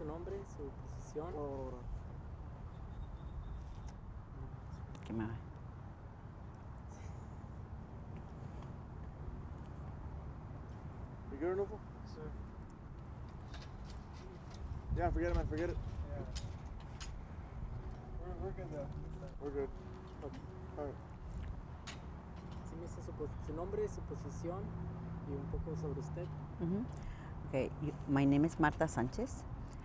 su nombre, su posición. ¿Qué me va? You good, Arnulfo? Sir. Yeah, forget it, man. Forget it. Yeah. We're good though. We're good. Okay. All right. Sí, me dice su nombre, su posición y un poco sobre usted. Okay, my name is Marta Sanchez,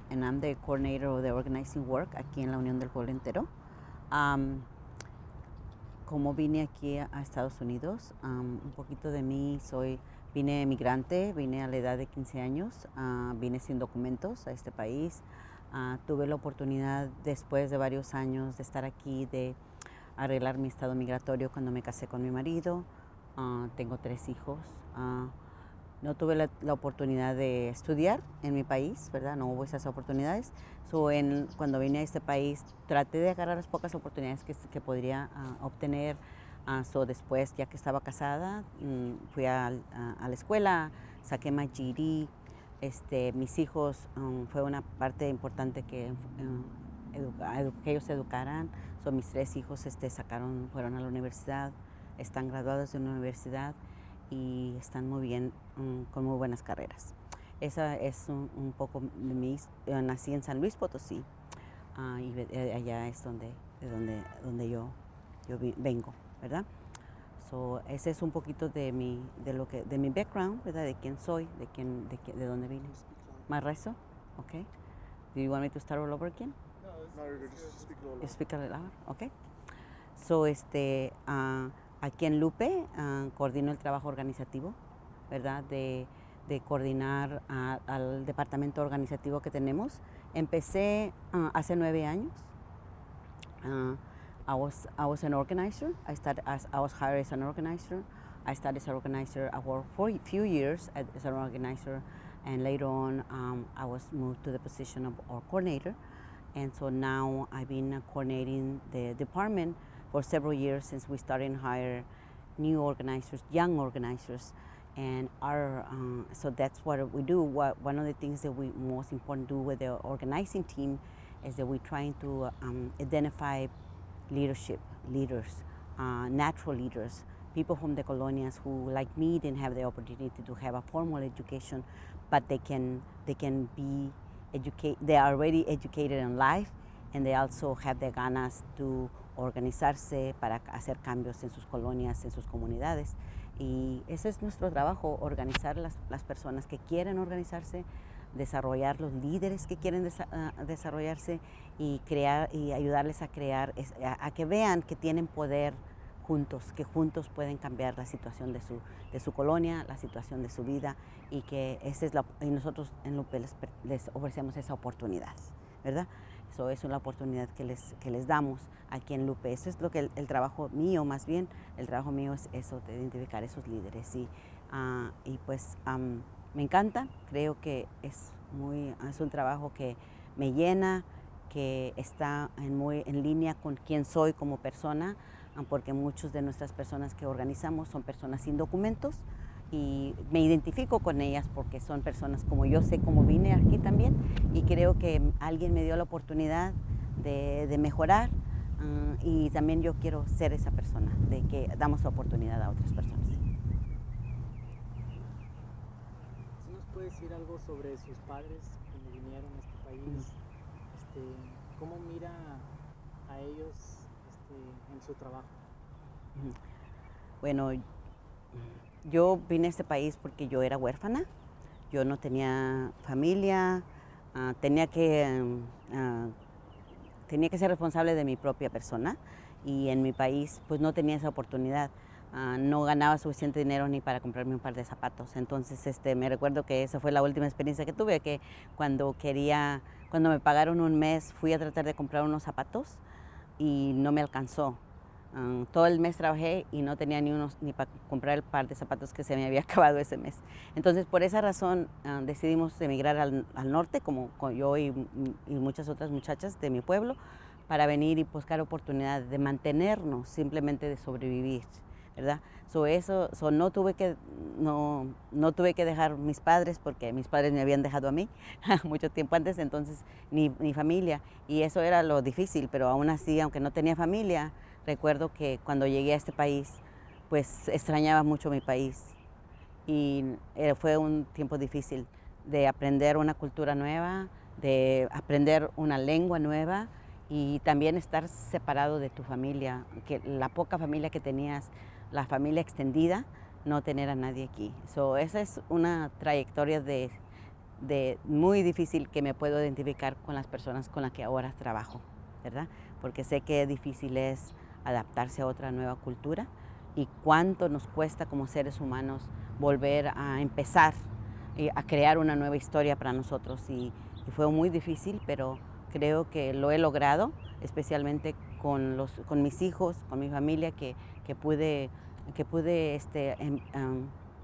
and I'm the coordinator of the organizing work aquí en la Unión del Pueblo Entero. Como vine aquí a Estados Unidos, un poquito de mí, vine emigrante, vine a la edad de 15 años, vine sin documentos a este país. Tuve la oportunidad después de varios años de estar aquí, de arreglar mi estado migratorio cuando me casé con mi marido. Tengo 3 hijos. No tuve la oportunidad de estudiar en mi país, ¿verdad? No hubo esas oportunidades. Cuando vine a este país, traté de agarrar las pocas oportunidades que podría obtener. Después, ya que estaba casada, fui a la escuela, saqué mi GED. Mis hijos, fue una parte importante que ellos se educaran. Mis 3 hijos fueron a la universidad, están graduados de una universidad y están muy bien, con muy buenas carreras. Esa es un poco de mí. Nací en San Luis Potosí, y allá es donde yo vengo, ¿verdad? Ese es un poquito de mi background, ¿verdad? De quién soy, de dónde vine. ¿Más rezo? Okay. Do you want me to start all over again? No, you're good. Just speak a little You loud. speak a little louder? Okay. Aquí en LUPE coordino el trabajo organizativo, ¿verdad? De coordinar al departamento organizativo que tenemos. Empecé hace 9 años. I was an organizer. I was hired as an organizer. I started as an organizer. I worked for a few years as an organizer, and later on I was moved to the position of coordinator. And so now I've been coordinating the department for several years since we started to hire new organizers, young organizers. And so that's what we do. One of the things that we most important do with the organizing team is that we're trying to identify leaders, natural leaders, people from the colonias who, like me, didn't have the opportunity to have a formal education, but they can be they are already educated in life, and they also have the ganas to organizarse para hacer cambios en sus colonias, en sus comunidades. Y ese es nuestro trabajo, organizar las personas que quieren organizarse, desarrollar los líderes que quieren desarrollarse y crear y ayudarles a crear, a que vean que tienen poder juntos, que juntos pueden cambiar la situación de su colonia, la situación de su vida, y que y nosotros en LUPE les ofrecemos esa oportunidad, ¿verdad? Eso es una oportunidad que les damos aquí en LUPE. Eso es lo que el trabajo mío, más bien, el trabajo mío es eso, de identificar esos líderes. Y pues me encanta, creo que es un trabajo que me llena, que está en línea con quién soy como persona, porque muchas de nuestras personas que organizamos son personas sin documentos, y me identifico con ellas porque son personas como yo, sé cómo vine aquí también, y creo que alguien me dio la oportunidad de mejorar, y también yo quiero ser esa persona, de que damos oportunidad a otras personas. ¿Sí nos puede decir algo sobre sus padres cuando vinieron a este país? ¿Cómo mira a ellos en su trabajo? Bueno, yo vine a este país porque yo era huérfana, yo no tenía familia, tenía que ser responsable de mi propia persona, y en mi país pues no tenía esa oportunidad. No ganaba suficiente dinero ni para comprarme un par de zapatos. Entonces me recuerdo que esa fue la última experiencia que tuve, que cuando me pagaron un mes, fui a tratar de comprar unos zapatos y no me alcanzó. Todo el mes trabajé y no tenía ni para comprar el par de zapatos que se me había acabado ese mes. Entonces, por esa razón decidimos emigrar al norte, como yo y muchas otras muchachas de mi pueblo, para venir y buscar oportunidades de mantenernos, simplemente de sobrevivir, ¿verdad? No tuve que dejar mis padres, porque mis padres me habían dejado a mí mucho tiempo antes, entonces ni familia, y eso era lo difícil, pero aún así, aunque no tenía familia, recuerdo que cuando llegué a este país, pues extrañaba mucho mi país, y fue un tiempo difícil de aprender una cultura nueva, de aprender una lengua nueva, y también estar separado de tu familia, que la poca familia que tenías, la familia extendida, no tener a nadie aquí. Esa es una trayectoria de muy difícil, que me puedo identificar con las personas con las que ahora trabajo, ¿verdad? Porque sé qué difícil es adaptarse a otra nueva cultura y cuánto nos cuesta como seres humanos volver a empezar a crear una nueva historia para nosotros. Y fue muy difícil, pero creo que lo he logrado, especialmente con mis hijos, con mi familia, que pude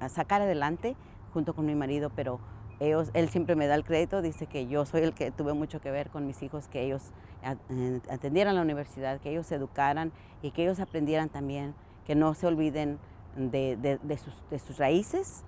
sacar adelante junto con mi marido, pero él siempre me da el crédito, dice que yo soy el que tuve mucho que ver con mis hijos, que ellos atendieran la universidad, que ellos se educaran y que ellos aprendieran también, que no se olviden de sus raíces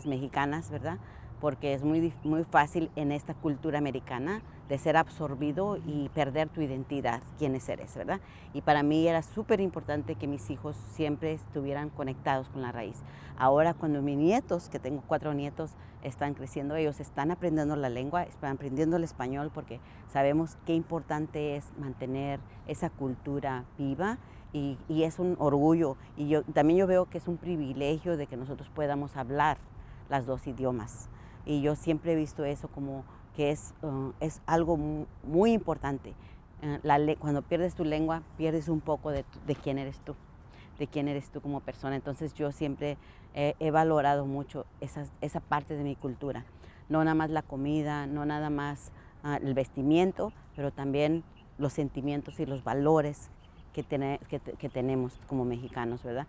mexicanas, ¿verdad? Porque es muy fácil en esta cultura americana de ser absorbido y perder tu identidad, quiénes eres, ¿verdad? Y para mí era súper importante que mis hijos siempre estuvieran conectados con la raíz. Ahora, cuando mis nietos, que tengo 4 nietos, están creciendo, ellos están aprendiendo la lengua, están aprendiendo el español, porque sabemos qué importante es mantener esa cultura viva, y es un orgullo. Y también yo veo que es un privilegio de que nosotros podamos hablar las 2 idiomas. Y yo siempre he visto eso como que es algo muy importante. Cuando pierdes tu lengua, pierdes un poco de quién eres tú como persona. Entonces yo siempre he valorado mucho esa parte de mi cultura. No nada más la comida, no nada más el vestimiento, pero también los sentimientos y los valores que tenemos como mexicanos, ¿verdad?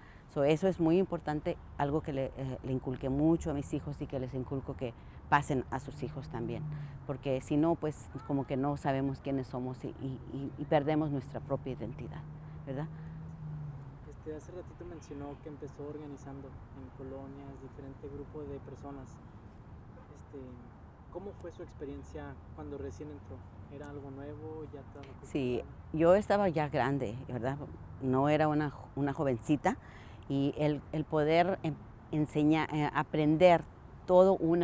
Eso es muy importante, algo que le inculqué mucho a mis hijos y que les inculco que pasen a sus hijos también, porque si no, pues como que no sabemos quiénes somos y perdemos nuestra propia identidad, ¿verdad? Hace ratito mencionó que empezó organizando en colonias, diferente grupo de personas. ¿Cómo fue su experiencia cuando recién entró? ¿Era algo nuevo? ¿Ya estaba acostumbrado? Sí, yo estaba ya grande, ¿verdad? No era una jovencita, y el poder enseñar, aprender todo un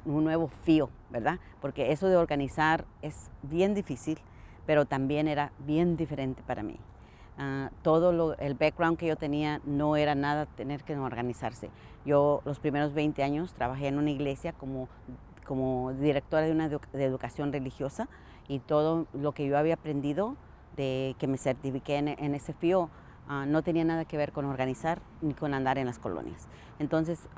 nuevo fío, ¿verdad? Porque eso de organizar es bien difícil, pero también era bien diferente para mí. El background que yo tenía no era nada tener que organizarse. Yo los primeros 20 años trabajé en una iglesia como directora de educación religiosa, y todo lo que yo había aprendido de que me certifiqué en ese fío no tenía nada que ver con organizar ni con andar en las colonias. Entonces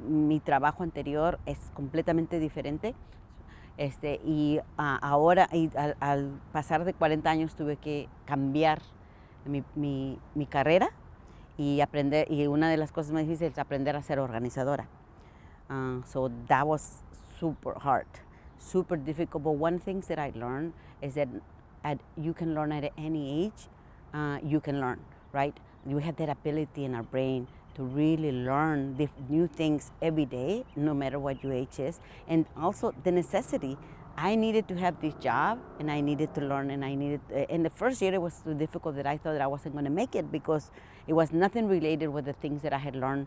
mi trabajo anterior es completamente diferente. Ahora, al pasar de 40 años, tuve que cambiar mi carrera y aprender, y una de las cosas más difíciles es aprender a ser organizadora. So that was super hard, super difficult. But one thing that I learned is that you can learn at any age. You can learn, right? We have that ability in our brain to really learn new things every day, no matter what your age is. And also the necessity. I needed to have this job, and I needed to learn, and in the first year it was so difficult that I thought that I wasn't going to make it, because it was nothing related with the things that I had learned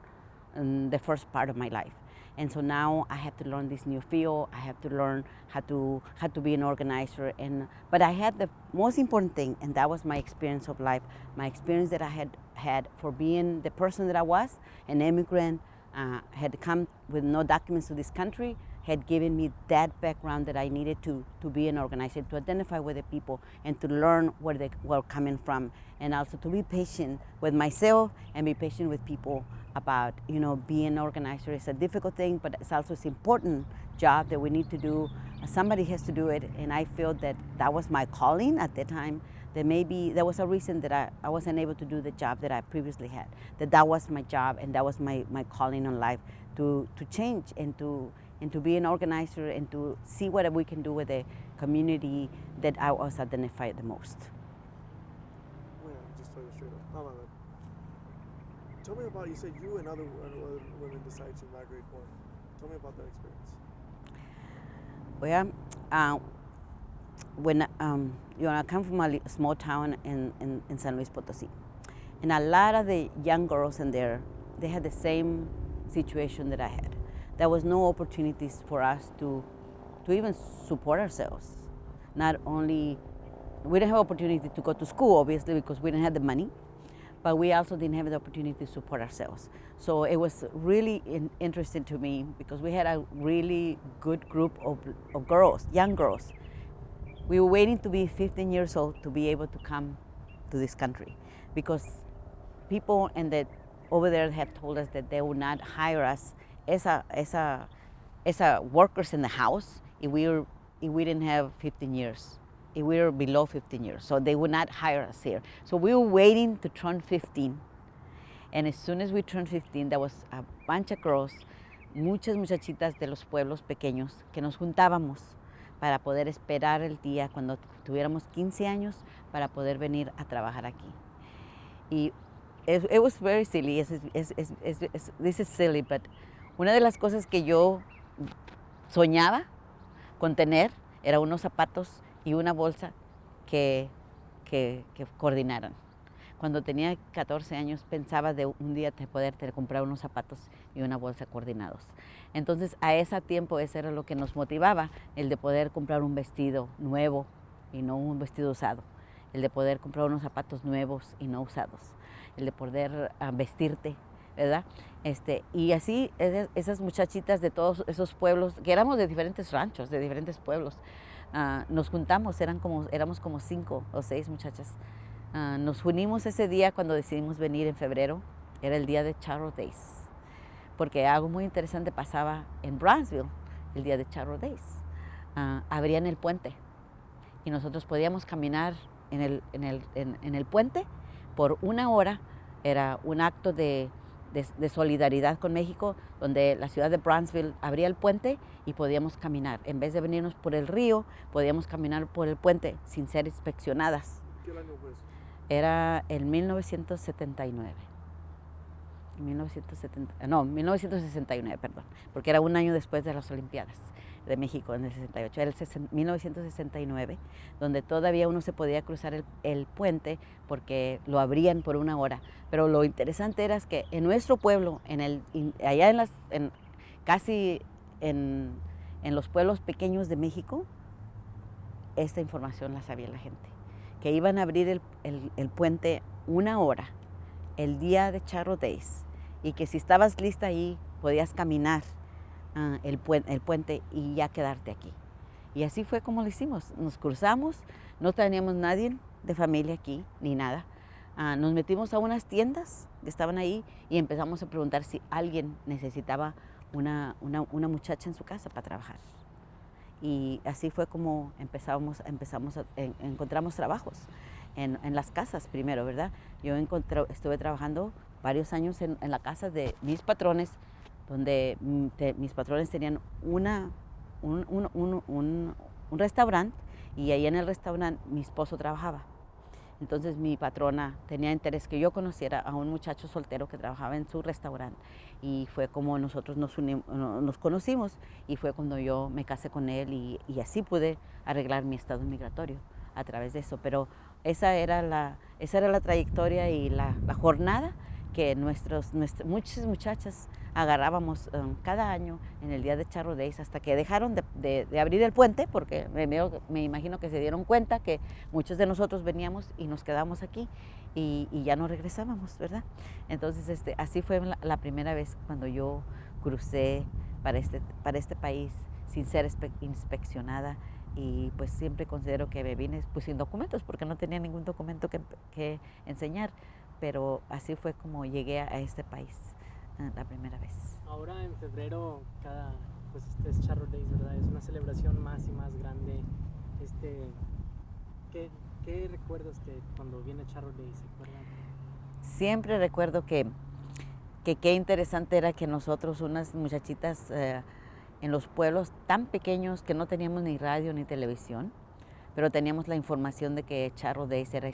in the first part of my life. And so now I had to learn this new field. I have to learn how to be an organizer. But I had the most important thing, and that was my experience of life, my experience that I had for being the person that I was, an immigrant, had come with no documents to this country, had given me that background that I needed to be an organizer, to identify with the people, and to learn where they were coming from, and also to be patient with myself and be patient with people about, being an organizer is a difficult thing, but it's also an important job that we need to do. Somebody has to do it, and I feel that was my calling at the time, that maybe there was a reason that I wasn't able to do the job that I previously had, that was my job, and that was my calling on life, to change and to be an organizer, and to see what we can do with the community that I was identified the most. Yeah, just tell you straight up. Oh, my bad. Tell me about, you said you and other women decided to migrate north. Tell me about that experience. Well, I come from a small town in San Luis Potosí, and a lot of the young girls in there, they had the same situation that I had. There was no opportunities for us to even support ourselves. Not only, we didn't have opportunity to go to school, obviously, because we didn't have the money, but we also didn't have the opportunity to support ourselves. So it was really interesting to me because we had a really good group of girls, young girls. We were waiting to be 15 years old to be able to come to this country because people over there had told us that they would not hire us as workers in the house if we didn't have 15 years, if we were below 15 years. So they would not hire us here. So we were waiting to turn 15. And as soon as we turned 15, there was a bunch of girls, muchas muchachitas de los pueblos pequeños, que nos juntábamos para poder esperar el día cuando tuviéramos 15 años para poder venir a trabajar aquí. Y it was very silly. This is silly, but una de las cosas que yo soñaba con tener era unos zapatos y una bolsa que coordinaran. Cuando tenía 14 años pensaba de un día poder comprar unos zapatos y una bolsa coordinados. Entonces a ese tiempo eso era lo que nos motivaba, el de poder comprar un vestido nuevo y no un vestido usado, el de poder comprar unos zapatos nuevos y no usados, el de poder vestirte, ¿verdad? Y así esas muchachitas de todos esos pueblos, que éramos de diferentes ranchos, de diferentes pueblos, nos juntamos, éramos como 5 o 6 muchachas. Nos unimos ese día cuando decidimos venir en febrero, era el día de Charro Days, porque algo muy interesante pasaba en Brownsville el día de Charro Days. Abrían el puente y nosotros podíamos caminar en el puente por 1 hora. Era un acto de solidaridad con México, donde la ciudad de Brownsville abría el puente y podíamos caminar. En vez de venirnos por el río, podíamos caminar por el puente sin ser inspeccionadas. ¿Qué año fue eso? Era en 1979. 1969, perdón, porque era un año después de las Olimpiadas de México en el 68. Era el 1969, donde todavía uno se podía cruzar el puente porque lo abrían por 1 hora. Pero lo interesante era que en nuestro pueblo, allá casi en los pueblos pequeños de México, esta información la sabía la gente, que iban a abrir el puente 1 hora el día de Charro Days, y que si estabas lista ahí podías caminar el puente y ya quedarte aquí. Y así fue como lo hicimos. Nos cruzamos, no teníamos nadie de familia aquí ni nada. Nos metimos a unas tiendas que estaban ahí y empezamos a preguntar si alguien necesitaba una muchacha en su casa para trabajar. Y así fue como encontramos trabajos en las casas primero, ¿verdad? Yo estuve trabajando varios años en la casa de mis patrones, donde mis patrones tenían un restaurante, y ahí en el restaurante mi esposo trabajaba. Entonces mi patrona tenía interés que yo conociera a un muchacho soltero que trabajaba en su restaurante, y fue como nosotros nos conocimos, y fue cuando yo me casé con él, y así pude arreglar mi estado migratorio a través de eso. Pero esa era la trayectoria y la jornada que muchas muchachas agarrábamos cada año en el día de Charro Days, hasta que dejaron de abrir el puente, porque me imagino que se dieron cuenta que muchos de nosotros veníamos y nos quedamos aquí y ya no regresábamos, ¿verdad? Entonces así fue la primera vez cuando yo crucé para este país sin ser inspeccionada, y pues siempre considero que me vine pues sin documentos, porque no tenía ningún documento que enseñar, pero así fue como llegué a este país la primera vez. Ahora en febrero, pues es Charro Days, ¿verdad? Es una celebración más y más grande. ¿Qué recuerdas cuando viene Charro Days? ¿Se acuerdan? Siempre recuerdo que qué interesante era que nosotros, unas muchachitas en los pueblos tan pequeños que no teníamos ni radio ni televisión, pero teníamos la información de que Charro Days era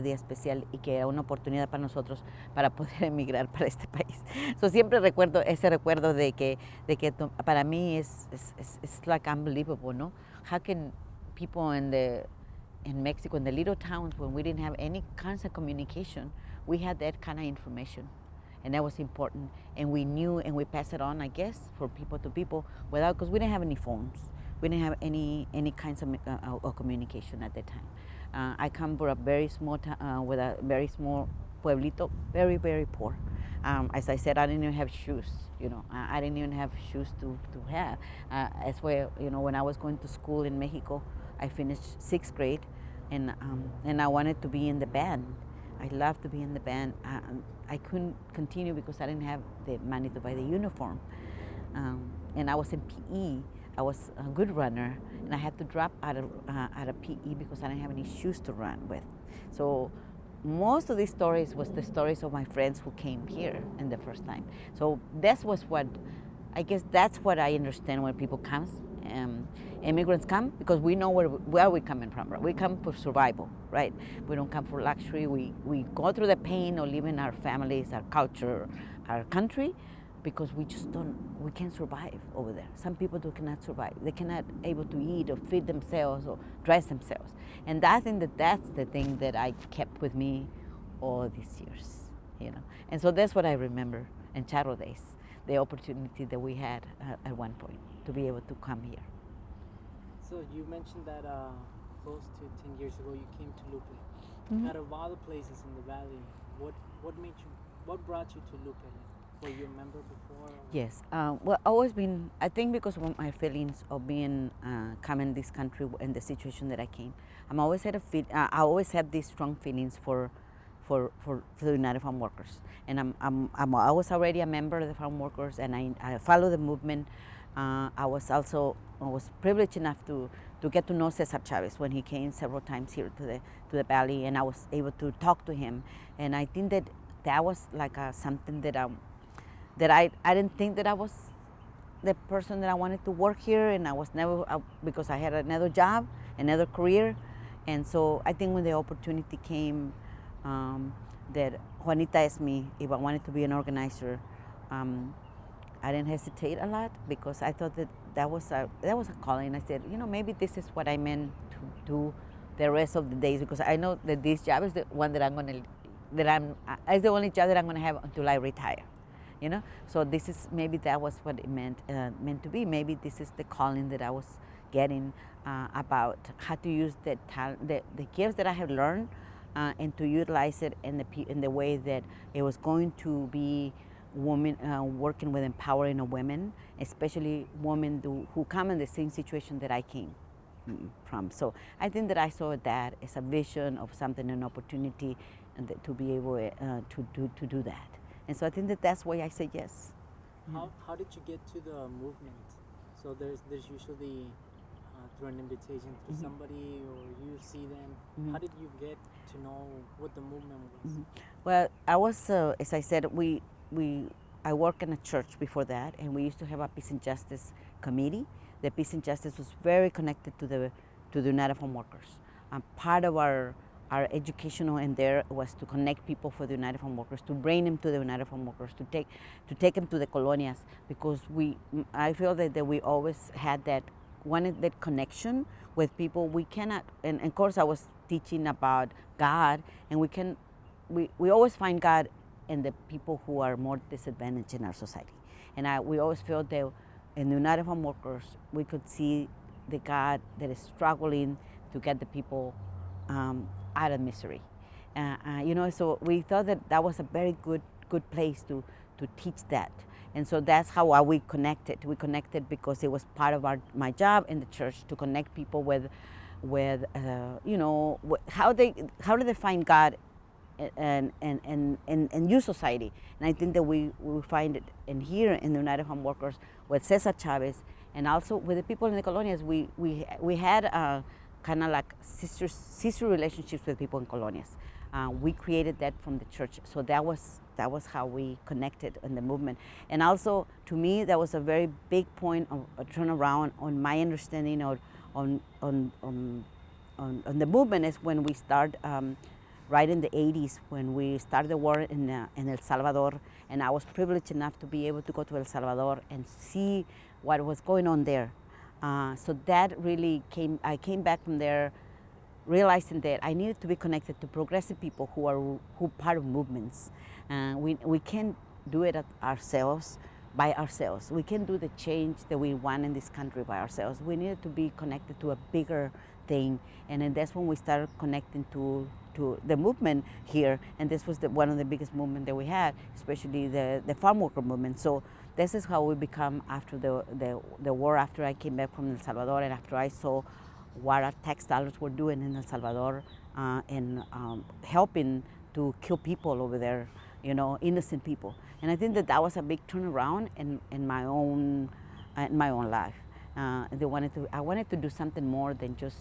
día especial y que era una oportunidad para nosotros para poder emigrar para este país. So, siempre recuerdo ese recuerdo de que para mí es like unbelievable, ¿no? How can people in Mexico, in the little towns when we didn't have any kinds of communication, we had that kind of information. And that was important. And we knew and we passed it on, I guess, from people to people without, because we didn't have any phones. We didn't have any kinds of communication at that time. I come from a very small town, with a very small pueblito, very, very poor. As I said, I didn't even have shoes, you know. I didn't even have shoes to have. That's where, you know, when I was going to school in Mexico, I finished 6th grade, and I wanted to be in the band. I loved to be in the band. I couldn't continue because I didn't have the money to buy the uniform. And I was in PE. I was a good runner, and I had to drop out of PE because I didn't have any shoes to run with. So most of these stories was the stories of my friends who came here in the first time. So that was what, I guess that's what I understand when people come. Immigrants come because we know where we're coming from. Right? We come for survival, right? We don't come for luxury. We go through the pain of leaving our families, our culture, our country, because we can't survive over there. Some people cannot survive. They cannot able to eat or feed themselves or dress themselves. And I think that's the thing that I kept with me all these years, you know. And so that's what I remember in Charro Days, the opportunity that we had at one point to be able to come here. So you mentioned that close to 10 years ago you came to LUPE. Mm-hmm. Out of all the places in the valley, what brought you to LUPE? Were you a member before? Yes. Well, always been, I think because of my feelings of being coming this country and the situation that I came, I always have these strong feelings for the United Farm Workers, and I was already a member of the Farm Workers, and I follow the movement. I was privileged enough to get to know Cesar Chavez when he came several times here to the valley, and I was able to talk to him, and I think that was like something that I didn't think that I was the person that I wanted to work here, and I was never, because I had another job, another career, and so I think when the opportunity came, that Juanita asked me if I wanted to be an organizer, I didn't hesitate a lot because I thought that was a calling. I said, you know, maybe this is what I meant to do the rest of the days, because I know that this job is the one that it's the only job that I'm gonna have until I retire. You know, so maybe that was what it meant to be. Maybe this is the calling that I was getting about how to use the talent, the gifts that I have learned, and to utilize it in the way that it was going to be women working with empowering of women, especially women who come in the same situation that I came from. So I think that I saw that as a vision of something, an opportunity, and to be able to do that. And so I think that's why I say yes. How did you get to the movement? So there's usually through an invitation through Mm-hmm. somebody, or you see them. Mm-hmm. How did you get to know what the movement was? Mm-hmm. Well, I was, as I said, I worked in a church before that, and we used to have a Peace and Justice committee. The Peace and Justice was very connected to the United Farm Workers. Part of our educational in there was to connect people for the United Farm Workers, to bring them to the United Farm Workers, to take them to the colonias, because I feel that we always had wanted that connection with people. We cannot, and of course I was teaching about God, and we always find God in the people who are more disadvantaged in our society. And we always feel that in the United Farm Workers, we could see the God that is struggling to get the people out of misery. You know, so we thought that was a very good place to teach that. And so that's how we connected. We connected because it was part of my job in the church to connect people with you know, how do they find God and your society. And I think that we find it here in the United Farm Workers with Cesar Chavez, and also with the people in the colonias. We had kind of like sister relationships with people in colonias. We created that from the church, so that was how we connected in the movement. And also, to me, that was a very big point of a turnaround on my understanding on on the movement is when we start right in the 80s, when we started the war in El Salvador, and I was privileged enough to be able to go to El Salvador and see what was going on there. So that really I came back from there realizing that I needed to be connected to progressive people who are part of movements. We can't do it by ourselves. We can't do the change that we want in this country by ourselves. We needed to be connected to a bigger thing, and then that's when we started connecting to the movement here, and this was one of the biggest movements that we had, especially the farm worker movement. So this is how we become after the war, after I came back from El Salvador, and after I saw what our tax dollars were doing in El Salvador and helping to kill people over there, innocent people. And I think that was a big turnaround in my own life. I wanted to do something more than just,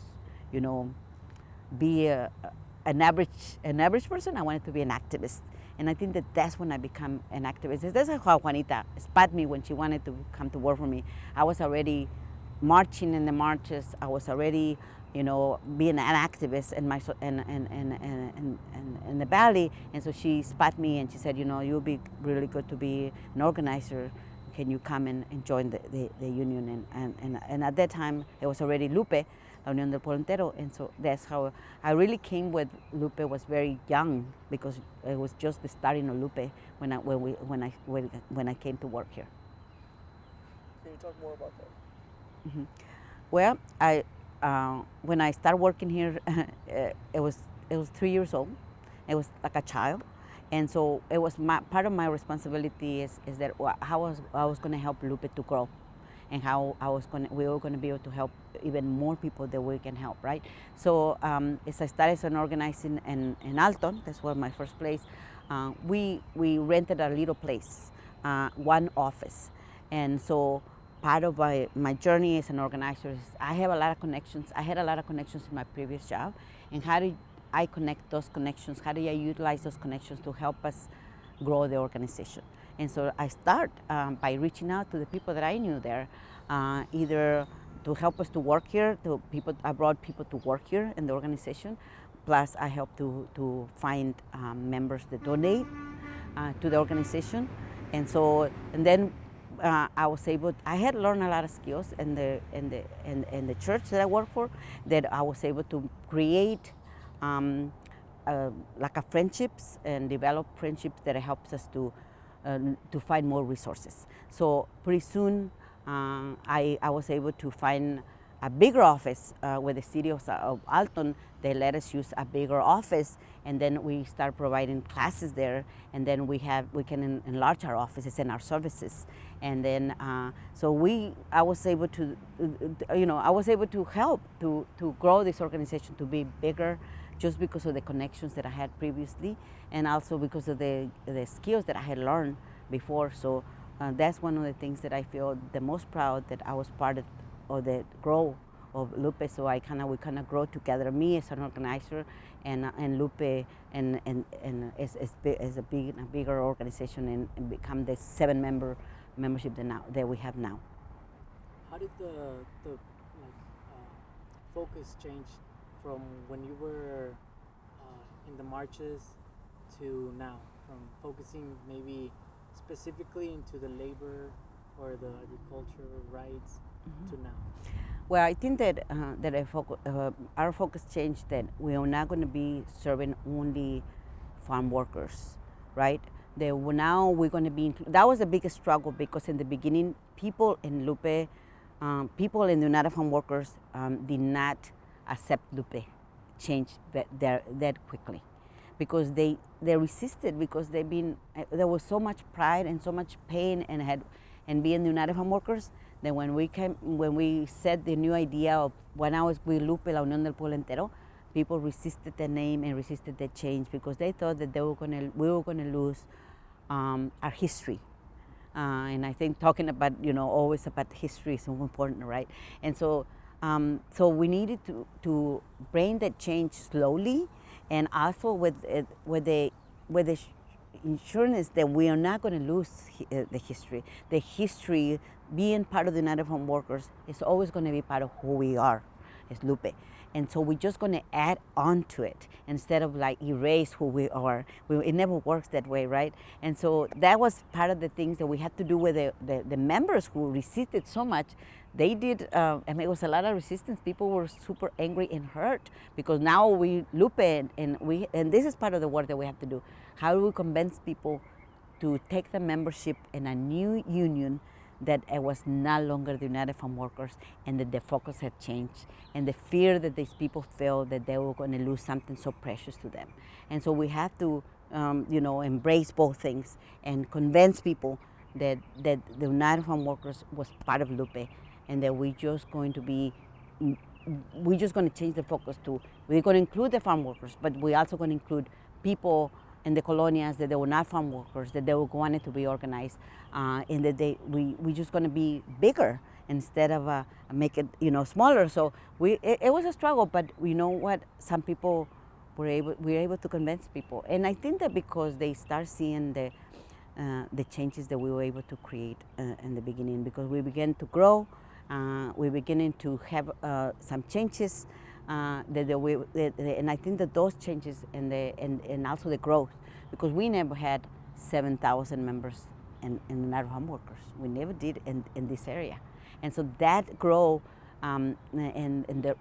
be an average person. I wanted to be an activist. And I think that that's when I became an activist. That's how Juanita spot me when she wanted to come to work for me. I was already marching in the marches. I was already, being an activist in the valley. And so she spot me and she said, you'll be really good to be an organizer. Can you come and join the union? And at that time, it was already LUPE, La Unión del Pueblo Entero. And so that's how I really came with LUPE. Was very young because it was just the starting of LUPE when I came to work here. Can you talk more about that? Mm-hmm. Well, when I started working here, it was 3 years old. It was like a child, and so it was part of my responsibility is that how I was going to help LUPE to grow, and how we were going to be able to help even more people that we can help, right? So as I started on organizing in Alton, that's where my first place, we rented a little place, one office, and so part of my journey as an organizer is I have a lot of connections. I had a lot of connections in my previous job, and how do I connect those connections? How do I utilize those connections to help us grow the organization? And so I start by reaching out to the people that I knew there, either to help us to work here, I brought people to work here in the organization, plus I help to find members that donate to the organization. And then I had learned a lot of skills in the church that I work for, that I was able to create friendships and develop friendships that helps us to find more resources. So pretty soon I was able to find a bigger office with the city of Alton. They let us use a bigger office, and then we start providing classes there, and then we can enlarge our offices and our services. And then I was able to help to grow this organization to be bigger, just because of the connections that I had previously, and also because of the skills that I had learned before. So that's one of the things that I feel the most proud that I was part of the growth of LUPE. So we kind of grow together, me as an organizer and LUPE and as a bigger organization, and become the 7-member membership that we have now. How did the focus change from when you were in the marches to now, from focusing maybe specifically into the labor or the agriculture rights to now? Well, I think that our focus changed, that we are not going to be serving only farm workers, right? Now we're going to be, that was the biggest struggle, because in the beginning, people in LUPE, people in the United Farm Workers did not accept LUPE change that quickly, because they resisted, because there was so much pride and so much pain and being the United Farm Workers, that when we said the new idea of when I was with LUPE, La Unión del Pueblo Entero, people resisted the name and resisted the change, because they thought that we were going to lose our history. And I think talking about, always about history is so important, right? And so we needed to bring that change slowly, and also with the insurance that we are not going to lose the history. The history, being part of the United Farm Workers, is always going to be part of who we are. as LUPE. And so we're just going to add on to it instead of like erase who we are. It never works that way, right? And so that was part of the things that we had to do with the members who resisted so much. They did, I mean, it was a lot of resistance. People were super angry and hurt because now we LUPE and this is part of the work that we have to do. How do we convince people to take the membership in a new union that it was no longer the United Farm Workers and that the focus had changed and the fear that these people felt that they were going to lose something so precious to them. And so we have to, embrace both things and convince people that the United Farm Workers was part of LUPE and that we're just going to change the focus to, we're going to include the farm workers, but we're also going to include people in the colonias that they were not farm workers, that they were wanted to be organized, and that we're just going to be bigger instead of make it smaller. So it was a struggle, but you know what? Some people were able to convince people, and I think that because they start seeing the changes that we were able to create in the beginning, because we began to grow, we're beginning to have some changes. And I think that those changes and also the growth, because we never had 7,000 members in the United Farm Workers. We never did in this area, and so that growth and the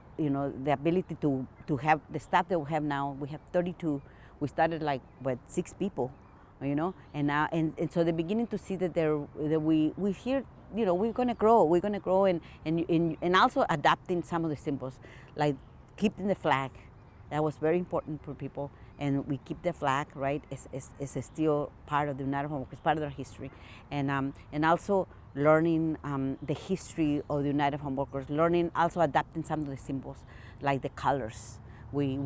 ability to have the staff that we have now. We have 32. We started like with 6 people, and now and so they're beginning to see that we here. We're going to grow, and also adapting some of the symbols, like keeping the flag. That was very important for people, and we keep the flag, right? It's still part of the United Farm Workers, part of their history, and also learning the history of the United Farm Workers, also adapting some of the symbols, like the colors. We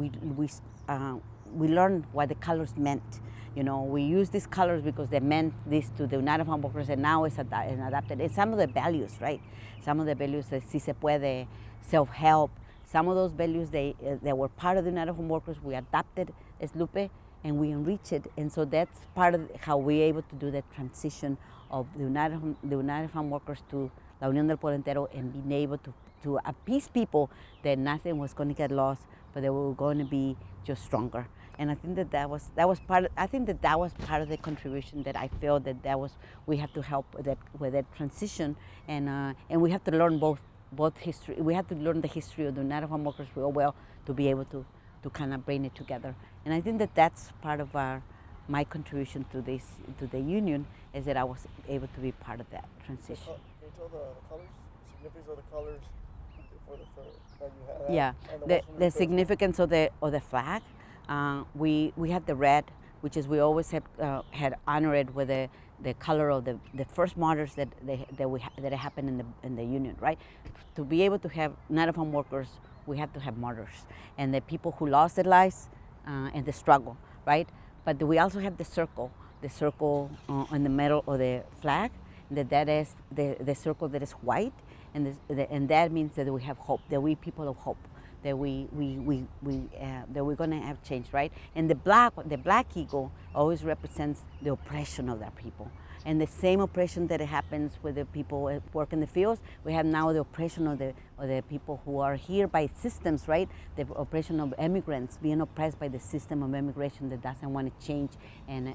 learned what the colors meant. We use these colors because they meant this to the United Farm Workers, and now it's adapted. And some of the values, right? Some of the values, si se puede, self-help, some of those values, they were part of the United Farm Workers. We adapted as LUPE, and we enrich it. And so that's part of how we're able to do the transition of the United Farm Workers to La Unión del Pueblo Entero, and being able to appease people that nothing was going to get lost, but they were going to be just stronger. And I think that was part. I think that was part of the contribution that I feel that was we have to help with that transition, and we have to learn both history. We have to learn the history of the United Farm Workers real well to be able to kind of bring it together. And I think that that's part of my contribution to the union, is that I was able to be part of that transition. Can you tell the colors, the significance of the colors for that you had? Yeah, the significance of the flag. We have the red, which is we always have had honored with the color of the first martyrs that happened in the union, right? To be able to have United Farm Workers, we have to have martyrs and the people who lost their lives and the struggle, right? But we also have the circle in the middle of the flag. That is the circle that is white, and that means that we have hope. That we people of hope. That that we're going to have change, right? And the black eagle always represents the oppression of that people, and the same oppression that happens with the people who work in the fields. We have now the oppression of the people who are here by systems, right? The oppression of immigrants, being oppressed by the system of immigration that doesn't want to change and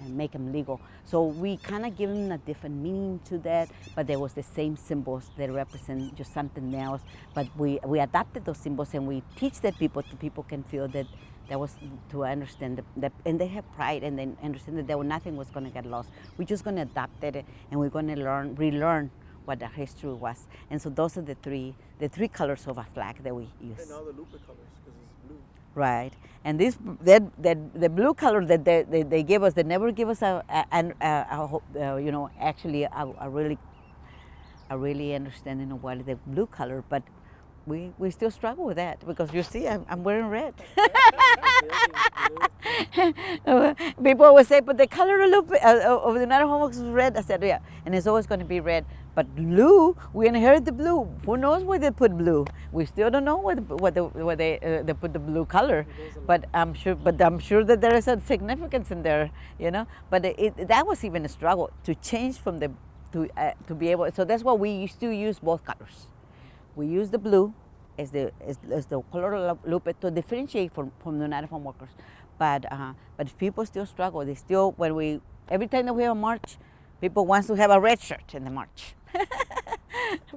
make them legal. So we kind of give them a different meaning to that, but there was the same symbols that represent just something else. But we adapted those symbols, and we teach that people can feel that was to understand that, and they have pride, and they understand that nothing was going to get lost. We're just going to adapt it, and we're going to relearn what the history was. And so those are the three colors of a flag that we use. And now the LUPE colors, because it's blue. Right, and the blue color that they give us, they never give us a really understanding of what is the blue color, but we still struggle with that, because you see I'm wearing red. People always say, but the color of the United Farm Workers is red. I said, yeah, and it's always going to be red. But blue, we inherit the blue. Who knows where they put blue? We still don't know where they put the blue color. But I'm sure that there is a significance in there, But that was even a struggle to change from to be able. So that's why we used to use both colors. We use the blue, is the color LUPE to differentiate from the United Farm Workers. But people still struggle. They still, every time that we have a march, people want to have a red shirt in the march.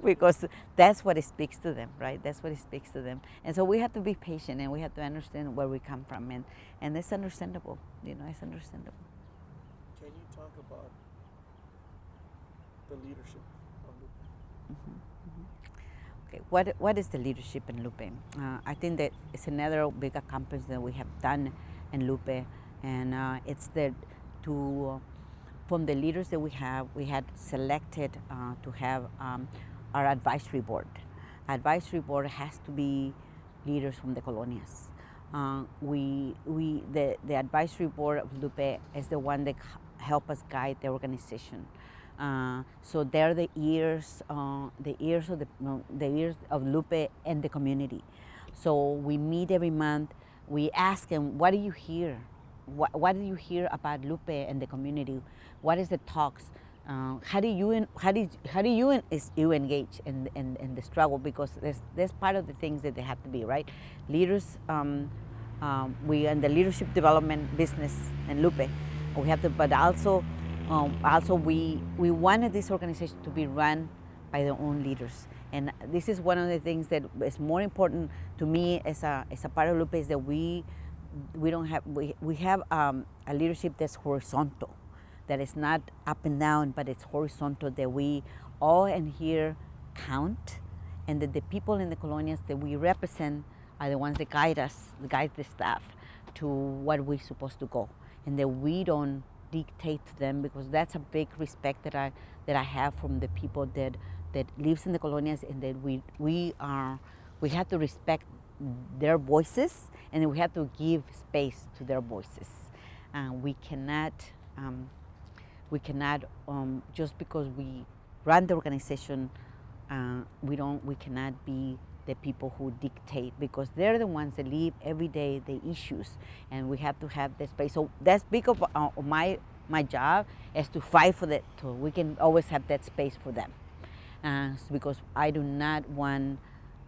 Because that's what it speaks to them, right? That's what it speaks to them. And so we have to be patient, and we have to understand where we come from, and it's understandable, it's understandable. Can you talk about the leadership of LUPE? Okay, what is the leadership in LUPE? I think that it's another big accomplishment that we have done in LUPE, and it's that from the leaders that we had selected to have our advisory board. Advisory board has to be leaders from the colonias. The advisory board of LUPE is the one that help us guide the organization. So they're the ears of LUPE and the community. So we meet every month. We ask them, what do you hear? What do you hear about LUPE and the community? What is the talks? How do you engage in the struggle? Because there's part of the things that they have to be, right. Leaders, we in the leadership development business in LUPE, we have to, but also we wanted this organization to be run by their own leaders. And this is one of the things that is more important to me as a part of LUPE, is that we have a leadership that's horizontal, that is not up and down, but it's horizontal, that we all in here count, and that the people in the colonias that we represent are the ones that guide the staff to what we're supposed to go, and that we don't dictate to them, because that's a big respect that I have from the people that lives in the colonias, and that we have to respect their voices, and we have to give space to their voices. We cannot just because we run the organization, we cannot be the people who dictate, because they're the ones that live every day the issues, and we have to have the space. So that's big of my job, is to fight for that, so we can always have that space for them, because I do not want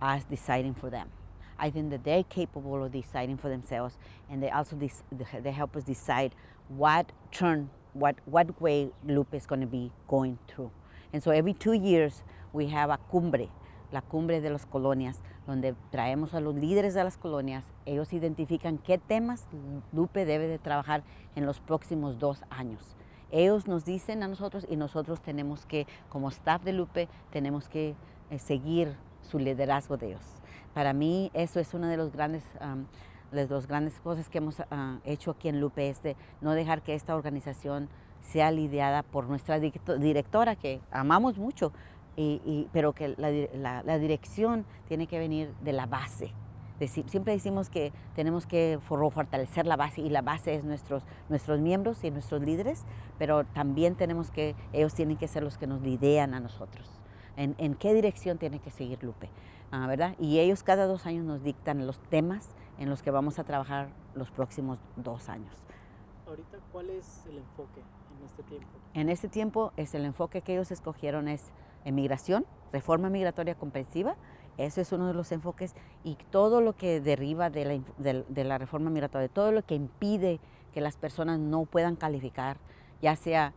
us deciding for them. I think that they're capable of deciding for themselves, and they also they help us decide what way LUPE is going to be going through. And so every 2 years we have a cumbre, la cumbre de las colonias, donde traemos a los líderes de las colonias. Ellos identifican qué temas LUPE debe de trabajar en los próximos 2 años. Ellos nos dicen a nosotros, y nosotros tenemos que, como staff de LUPE, tenemos que seguir su liderazgo de ellos. Para mí eso es una de las grandes cosas que hemos hecho aquí en LUPE, es de no dejar que esta organización sea liderada por nuestra directora, que amamos mucho, pero que la dirección tiene que venir de la base. Siempre decimos que tenemos que fortalecer la base, y la base es nuestros miembros y nuestros líderes, pero también ellos tienen que ser los que nos lideran a nosotros. En qué dirección tiene que seguir LUPE, ¿verdad? Y ellos cada 2 años nos dictan los temas en los que vamos a trabajar los próximos 2 años. Ahorita, ¿cuál es el enfoque en este tiempo? En este tiempo, el enfoque que ellos escogieron es migración, reforma migratoria comprensiva. Eso es uno de los enfoques, y todo lo que deriva de la reforma migratoria, todo lo que impide que las personas no puedan calificar, ya sea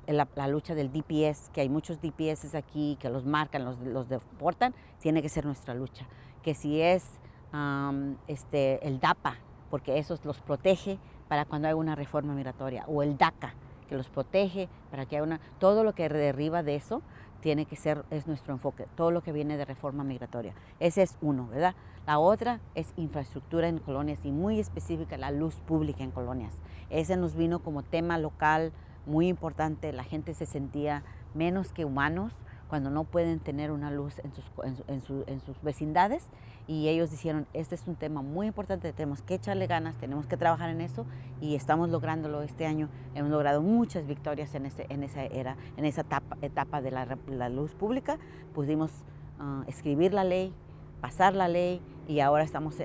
la lucha del DPS, que hay muchos DPS aquí que los marcan, los deportan, tiene que ser nuestra lucha. Que si es el DAPA, porque eso los protege para cuando hay una reforma migratoria, o el DACA, que los protege para que haya todo lo que deriva de eso tiene que ser, es nuestro enfoque, todo lo que viene de reforma migratoria. Ese es uno, ¿verdad? La otra es infraestructura en colonias, y muy específica la luz pública en colonias. Ese nos vino como tema local muy importante. La gente se sentía menos que humanos cuando no pueden tener una luz en sus vecindades, y ellos dijeron, este es un tema muy importante, tenemos que echarle ganas, tenemos que trabajar en eso, y estamos lográndolo este año. Hemos logrado muchas victorias en esa etapa de la luz pública. Pudimos escribir la ley pasar la ley y ahora estamos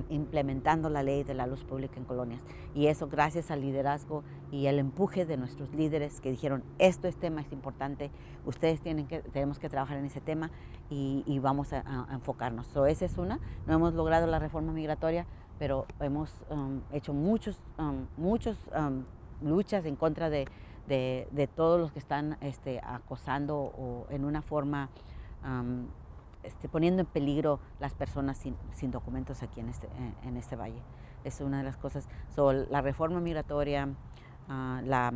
implementando la ley de la luz pública en colonias. Y eso gracias al liderazgo y el empuje de nuestros líderes que dijeron, este tema es importante, ustedes tenemos que trabajar en ese tema y vamos a enfocarnos. Esa es una. No hemos logrado la reforma migratoria, pero hemos hecho muchas luchas en contra de todos los que están acosando o en una forma poniendo en peligro las personas sin documentos aquí en este valle. Es una de las cosas. La reforma migratoria, la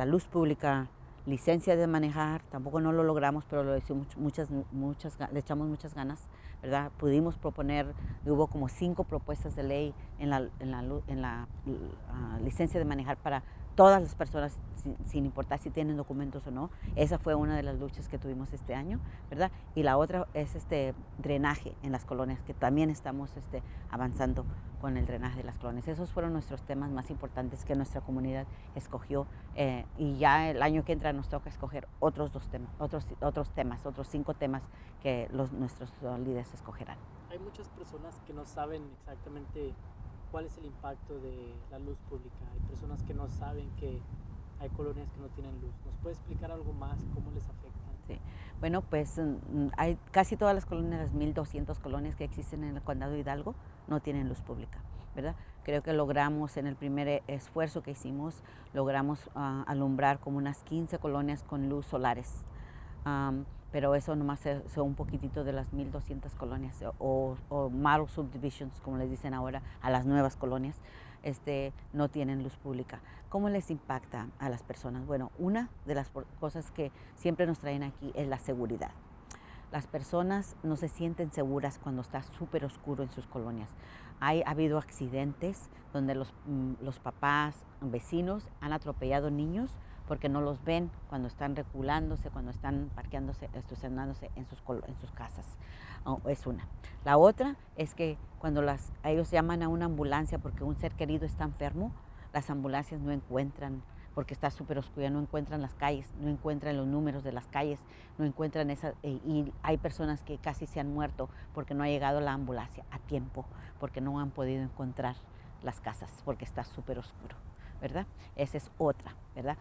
luz pública, licencia de manejar, tampoco no lo logramos, pero lo hicimos le echamos muchas ganas, ¿verdad? Pudimos proponer, hubo como 5 propuestas de ley en la licencia de manejar para todas las personas, sin importar si tienen documentos o no. Esa fue una de las luchas que tuvimos este año, ¿verdad? Y la otra es drenaje en las colonias, que también estamos avanzando con el drenaje de las colonias. Esos fueron nuestros temas más importantes que nuestra comunidad escogió, y ya el año que entra nos toca escoger otros 5 temas que nuestros líderes escogerán. Hay muchas personas que no saben exactamente cuál es el impacto de la luz pública. Hay personas que no saben que hay colonias que no tienen luz. ¿Nos puede explicar algo más cómo les afecta? Sí. Bueno, pues hay casi todas las colonias, las 1,200 colonias que existen en el condado de Hidalgo, no tienen luz pública, ¿verdad? Creo que logramos, en el primer esfuerzo que hicimos, logramos alumbrar como unas 15 colonias con luz solares. Pero eso nomás son un poquitito de las 1,200 colonias o model subdivisions, como les dicen ahora, a las nuevas colonias, no tienen luz pública. ¿Cómo les impacta a las personas? Bueno, una de las cosas que siempre nos traen aquí es la seguridad. Las personas no se sienten seguras cuando está súper oscuro en sus colonias. Ha habido accidentes donde los papás, vecinos han atropellado niños porque no los ven cuando están reculándose, cuando están parqueándose, estacionándose en sus casas. Es una. La otra es que cuando ellos llaman a una ambulancia porque un ser querido está enfermo, las ambulancias no encuentran, porque está súper oscura, no encuentran las calles, no encuentran los números de las calles, no encuentran y hay personas que casi se han muerto porque no ha llegado la ambulancia a tiempo, porque no han podido encontrar las casas, porque está súper oscuro, ¿verdad? Esa es otra, ¿verdad?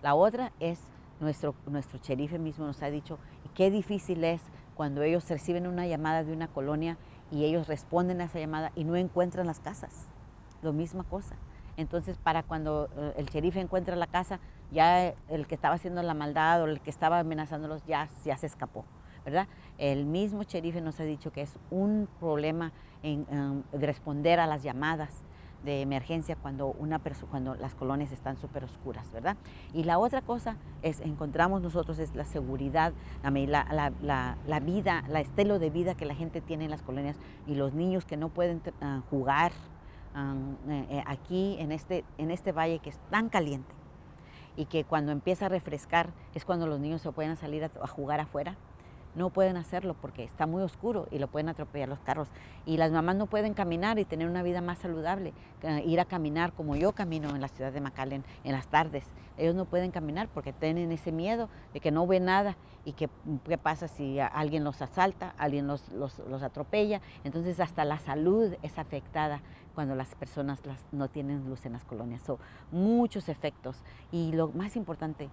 La otra es nuestro sheriff mismo nos ha dicho qué difícil es cuando ellos reciben una llamada de una colonia y ellos responden a esa llamada y no encuentran las casas. Lo misma cosa. Entonces, para cuando el sheriff encuentra la casa, ya el que estaba haciendo la maldad o el que estaba amenazándolos ya se escapó, ¿verdad? El mismo sheriff nos ha dicho que es un problema de responder a las llamadas de emergencia cuando las colonias están súper oscuras, ¿verdad? Y la otra cosa encontramos nosotros es la seguridad, la vida, el estilo de vida que la gente tiene en las colonias y los niños que no pueden jugar aquí en este valle que es tan caliente y que cuando empieza a refrescar es cuando los niños se pueden salir a jugar afuera. No pueden hacerlo porque está muy oscuro y lo pueden atropellar los carros. Y las mamás no pueden caminar y tener una vida más saludable, ir a caminar como yo camino en la ciudad de McAllen en las tardes. Ellos no pueden caminar porque tienen ese miedo de que no ven nada y que qué pasa si alguien los asalta, alguien los atropella. Entonces hasta la salud es afectada cuando las personas no tienen luz en las colonias. Son muchos efectos. Y lo más importante,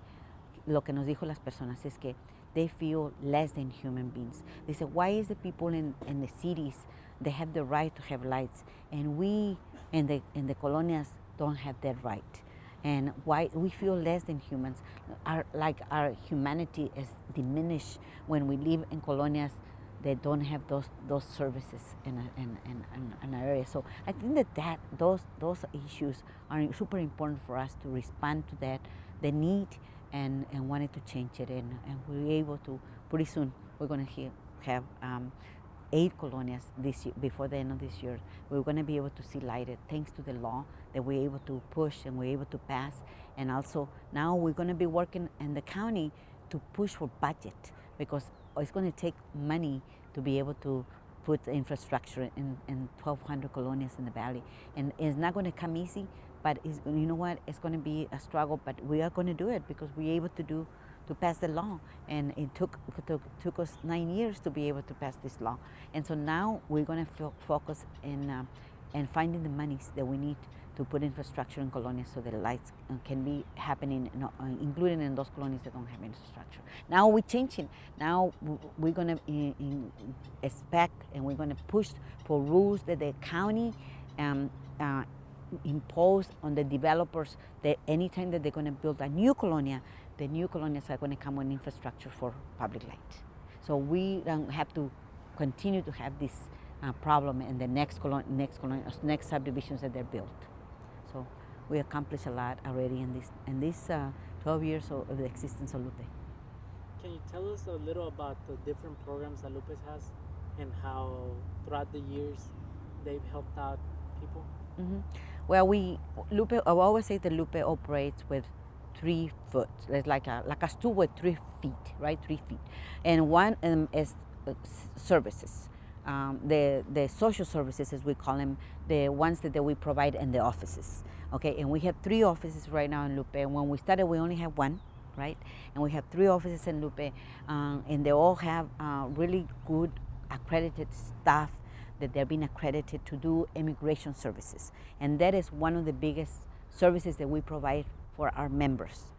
lo que nos dijo las personas es que they feel less than human beings. They say, why is the people in the cities, they have the right to have lights, and we in the colonias don't have that right? And why we feel less than humans? Our humanity is diminished when we live in colonias that don't have those services in an area. So I think those issues are super important for us to respond to that, the need, and wanted to change it, and we're able to. Pretty soon we're going to have 8 colonias this year, before the end of this year. We're going to be able to see lighted thanks to the law that we're able to push and we're able to pass. And also now we're going to be working in the county to push for budget, because it's going to take money to be able to put the infrastructure in 1,200 colonias in the valley. And it's not going to come easy, but you know what? It's going to be a struggle, but we are going to do it because we're able to to pass the law, and it took us 9 years to be able to pass this law. And so now we're going to focus in finding the monies that we need to put infrastructure in colonias so that lights can be happening, including in those colonies that don't have infrastructure. Now we're changing. Now we're going to expect and we're going to push for rules that the county impose on the developers, that anytime that they're going to build a new colonia, the new colonias are going to come with infrastructure for public light. So we don't have to continue to have this problem in the next subdivisions that they're built. So we accomplished a lot already in this 12 years of the existence of LUPE. Can you tell us a little about the different programs that LUPE has and how throughout the years they've helped out people? Mm-hmm. Well, I always say that LUPE operates with 3 foot. It's like a stool with 3 feet, right? 3 feet, and one is services. The social services, as we call them, the ones that we provide in the offices. Okay, and we have 3 offices right now in LUPE. And when we started, we only have 1, right? And we have 3 offices in LUPE, and they all have really good accredited staff that they're being accredited to do immigration services. And that is one of the biggest services that we provide for our members.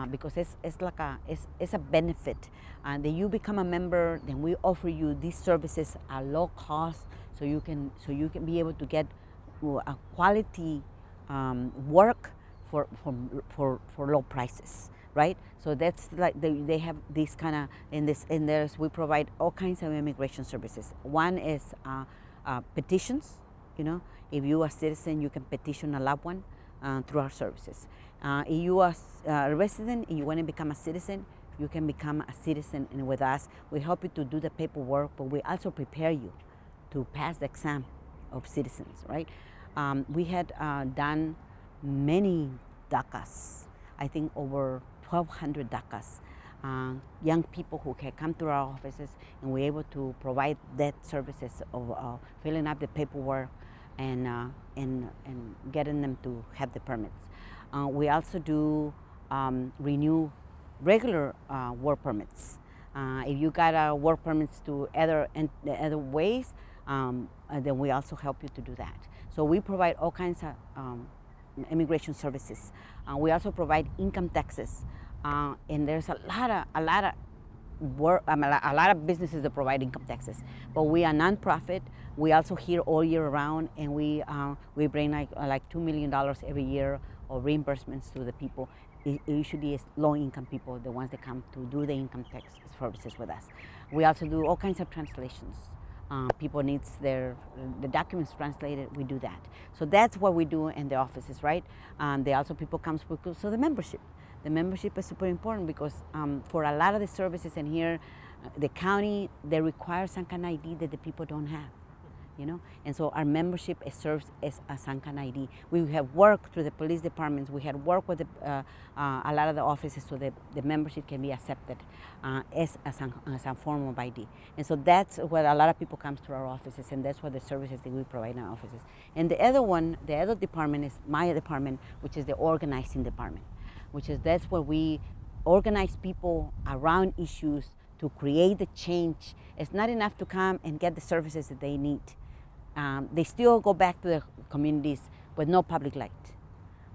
Because it's a benefit. That you become a member, then we offer you these services at low cost, so you can be able to get a quality work for low prices, right? So that's like they have this kind of in theirs. We provide all kinds of immigration services. One is petitions. You know, if you are a citizen, you can petition a loved one through our services. If you are a resident and you want to become a citizen, you can become a citizen, and with us, we help you to do the paperwork, but we also prepare you to pass the exam of citizens, right? We had done many DACAs, I think over 1,200 DACAs. Young people who can come to our offices, and we're able to provide that services of filling up the paperwork and getting them to have the permits. We also do renew regular work permits. If you got work permits to other ways, then we also help you to do that. So we provide all kinds of immigration services. We also provide income taxes, and there's a lot of work. A lot of businesses that provide income taxes, but we are nonprofit. We also here all year round, and we bring like $2 million every year of reimbursements to the people. It usually is low-income people, the ones that come to do the income tax services with us. We also do all kinds of translations. People needs the documents translated, we do that. So that's what we do in the offices, right? They also people comes because so the membership. The membership is super important because for a lot of the services in here, the county, they require some kind of ID that the people don't have. You know, and so our membership serves as a some kind of ID. We have worked through the police departments. We had worked with a lot of the offices so that the membership can be accepted as a form of ID. And so that's where a lot of people comes to our offices, and that's what the services that we provide in our offices. And the other department is my department, which is the organizing department, that's where we organize people around issues to create the change. It's not enough to come and get the services that they need. They still go back to their communities with no public light,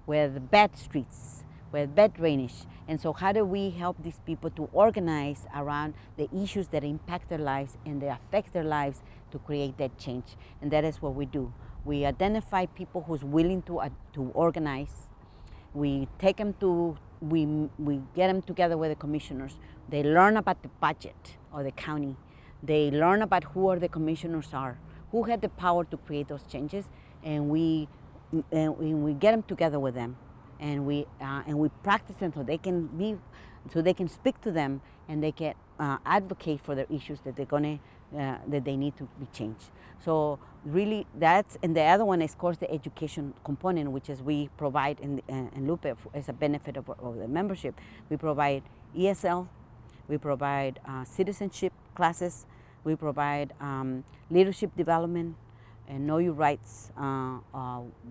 with bad streets, with bad drainage. And so how do we help these people to organize around the issues that impact their lives and that affect their lives to create that change? And that is what we do. We identify people who's willing to organize. We take them we get them together with the commissioners. They learn about the budget of the county. They learn about who the commissioners are, who had the power to create those changes, and we get them together with them, and we practice them so they can speak to them, and they can advocate for their issues that that they need to be changed. So really, and the other one is, of course, the education component, which is we provide in LUPE as a benefit of the membership. We provide ESL, we provide citizenship classes, we provide leadership development, and know your rights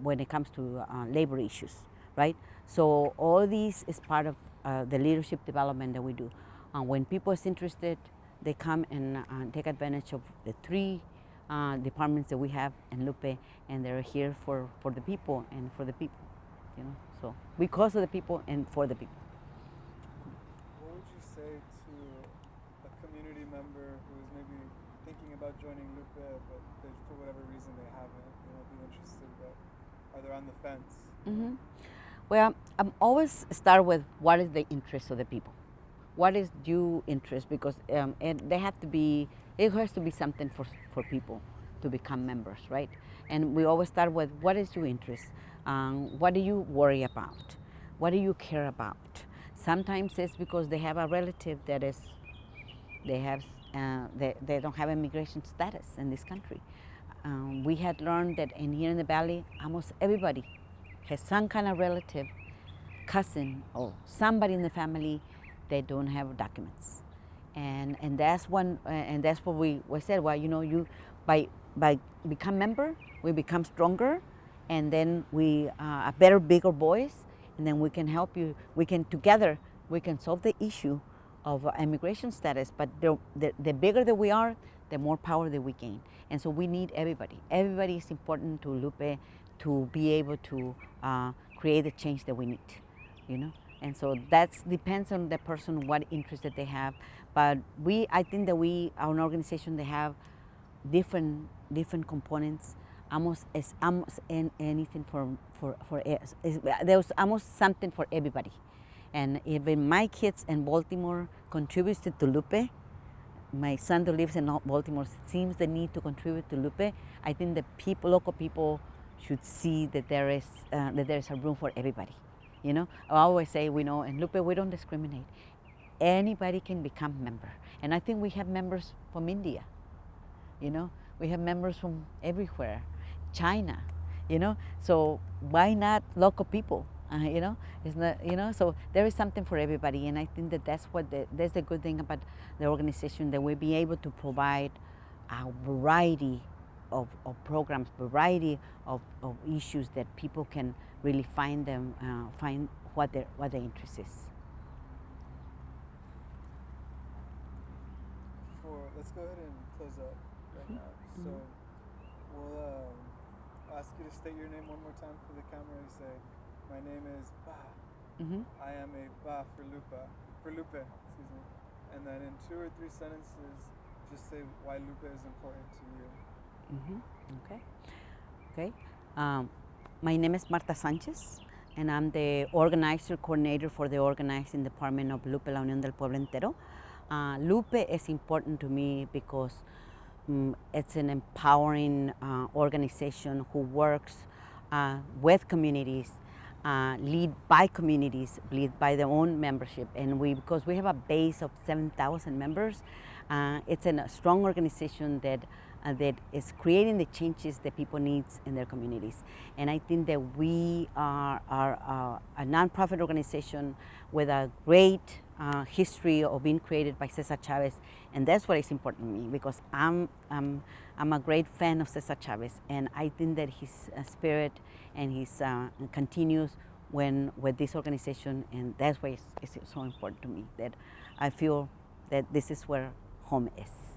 when it comes to labor issues, right? So all these is part of the leadership development that we do. When people is interested, they come and take advantage of the three departments that we have in LUPE, and they're here for the people and for the people, you know. So because of the people and for the people. What would you say to a community member who is maybe thinking about joining LUPE, but for whatever reason they haven't, be interested, but are they on the fence? Mm-hmm. Well, I'm always start with what is the interest of the people. What is your interest? Because and they have to be. It has to be something for people to become members, right? And we always start with what is your interest? What do you worry about? What do you care about? Sometimes it's because they have a relative that is, they don't have immigration status in this country. We had learned that here in the Valley, almost everybody has some kind of relative, cousin, or somebody in the family that don't have documents, and that's what we said. Well, you by become member, we become stronger, and then we are better, bigger boys, and then we can help you. We can together we can solve the issue of immigration status. But the bigger that we are, the more power that we gain. And so we need everybody. Everybody is important to LUPE to be able to create the change that we need, And so that depends on the person, what interest that they have. But I think that our organization, they have different components. Almost anything there's almost something for everybody. And even my kids in Baltimore contributed to LUPE. My son who lives in Baltimore seems the need to contribute to LUPE. I think the local people should see that there is a room for everybody. I always say, in LUPE we don't discriminate. Anybody can become a member. And I think we have members from India. We have members from everywhere, China. So why not local people? It's not, so there is something for everybody, and I think that's the good thing about the organization, that we'll be able to provide a variety of programs, variety of issues that people can really find what their interest is. Let's go ahead and close up right now. So we'll ask you to state your name one more time for the camera and say, my name is Ba. I am a Ba for LUPE, excuse me. And then in 2 or 3 sentences, just say why LUPE is important to you. Okay. My name is Marta Sanchez, and I'm the organizer coordinator for the organizing department of LUPE, La Unión del Pueblo Entero. LUPE is important to me because it's an empowering organization who works with communities, lead by communities, lead by their own membership. And because we have a base of 7,000 members, it's a strong organization that is creating the changes that people need in their communities. And I think that we are a nonprofit organization with a great history of being created by Cesar Chavez, and that's what is important to me, because I'm a great fan of Cesar Chavez, and I think that his spirit and his continues with this organization, and that's why it's so important to me, that I feel that this is where home is.